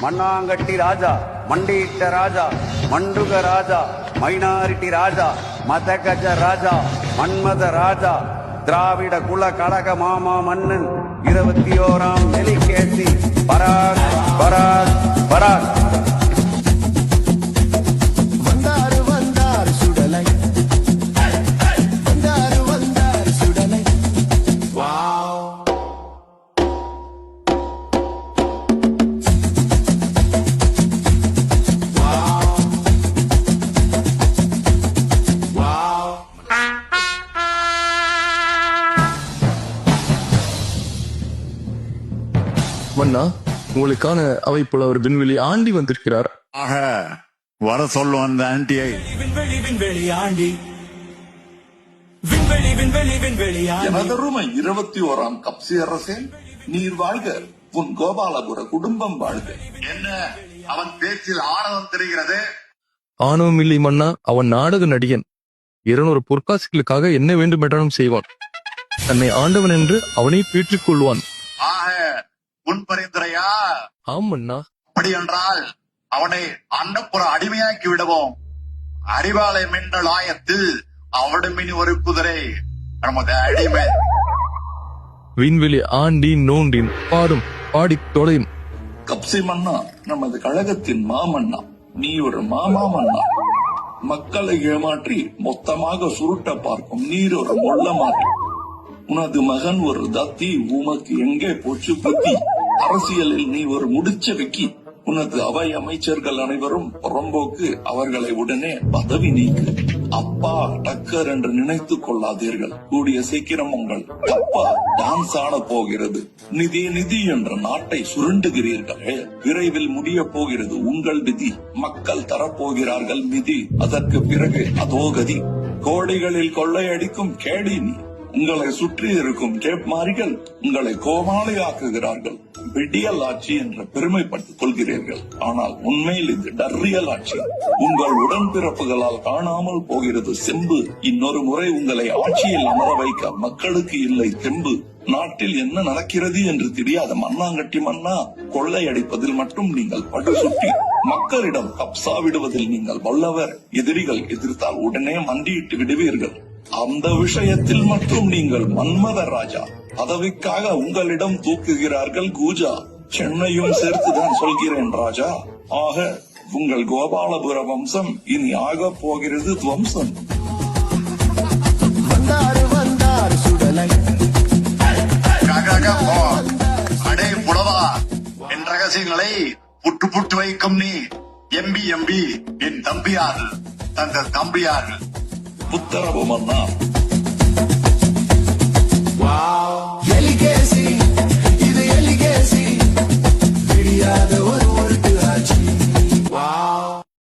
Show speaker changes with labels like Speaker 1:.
Speaker 1: மண்ணாங்கட்டி ராஜா, மண்டியிட்ட ராஜா, மண்டுக ராஜா, minority ராஜா, மதகஜ ராஜா, மன்மத ராஜா, திராவிட குல கடக மாமா மன்னன் 21ஆம் எலிகேசி பராக் பராக் பராக்.
Speaker 2: மன்னா, உங்களுக்கான அவை புலவர் விண்வெளி ஆண்டி வந்திருக்கிறார்.
Speaker 3: ஆக வர சொல்லும் அந்த ஆண்டியை.
Speaker 4: எனதருமை 21ஆம் கப்சி அரசே, நீர் வாழ்க, உன் கோபாலபுர குடும்பம் வாழ்க.
Speaker 3: என்ன அவன் பேச்சில் ஆணவம் தெரிகிறது?
Speaker 2: ஆணவம் இல்லை மன்னா, அவன் நாடக நடிகன். 200 பொற்காசுகளுக்காக என்ன வேண்டுமென்றாலும் செய்வான். தன்னை ஆண்டவன் என்று அவனை பீற்றிக் கொள்வான்.
Speaker 3: ஆக உன் பரிந்துரையா?
Speaker 2: ஆம் மன்னா.
Speaker 3: அப்படி என்றால் அவனை அன்னப்புற அடிமையாக்கி விடுவோம். அறிவாலை மின்னல் ஆயத்தில் அவடுமினி ஒரு குதிரை நமது அடிமை.
Speaker 2: விண்வெளி ஆண்டி நோண்டின் பாடும் பாடி தொலையும்.
Speaker 4: கப்சி மன்னா, நமது கழகத்தின் மாமன்னா, நீ ஒரு மாமா மன்னா. மக்களை ஏமாற்றி மொத்தமாக சுருட்ட பார்க்கும் நீர் ஒரு மொள்ள மாற்றி. உனது மகன் ஒரு தத்தி, உமக்கு எங்கே போச்சு புத்தி? அரசியலில் நீ ஒரு முடிச்ச வைக்கி. உனது அவை அமைச்சர்கள் அனைவரும் புறம்போக்கு, அவர்களை உடனே பதவி நீக்கு. அப்பா டக்கர் என்று நினைத்துக் கொள்ளாதீர்கள். கூடிய சீக்கிரம் உங்கள் அப்பா டான்ஸ் ஆட போகிறது. நிதி நிதி என்ற நாட்டை சுருண்டுகிறீர்களே, விரைவில் முடிய போகிறது உங்கள் விதி. மக்கள் தரப்போகிறார்கள் மிதி, அதற்கு பிறகு அதோ கதி. கோடிகளில் கொள்ளையடிக்கும் கேடி நீ. உங்களை சுற்றி இருக்கும் கேப்மாரிகள் உங்களை கோமாளியாக்குகிறார்கள். விடியல் ஆட்சி என்ற பெருமைப்பட்டுக் கொள்கிறீர்கள். ஆனால் உண்மையில் இது டர்ரியல் ஆட்சி. உங்கள் உடன்பிறப்புகளால் காணாமல் போகிறது செம்பு. இன்னொரு முறை உங்களை ஆட்சியில் அமர வைக்க மக்களுக்கு இல்லை தெம்பு. நாட்டில் என்ன நடக்கிறது என்று தெரியாத மண்ணாங்கட்டி மன்னா, கொள்ளையடிப்பதில் மட்டும் நீங்கள் படுசுட்டி. மக்களிடம் கப்சா விடுவதில் நீங்கள் வல்லவர். எதிரிகள் எதிர்த்தால் உடனே மண்டியிட்டு விடுவீர்கள். அந்த விஷயத்தில் மட்டும் நீங்கள் மன்மத ராஜா. பதவிக்காக உங்களிடம் தூக்குகிறார்கள் கூஜா. சென்னையும் சேர்த்துதான் சொல்கிறேன் ராஜா. ஆக உங்கள் கோபாலபுர வம்சம் இனி ஆக போகிறது துவம்சம்.
Speaker 3: அடே புலவா, என் ரகசியங்களை புட்டு புட்டு வைக்கும் நீ. எம்பி எம்பி என் தம்பியார்கள், தங்கள் தம்பியார்கள்.
Speaker 4: உத்தரவு மன்னா.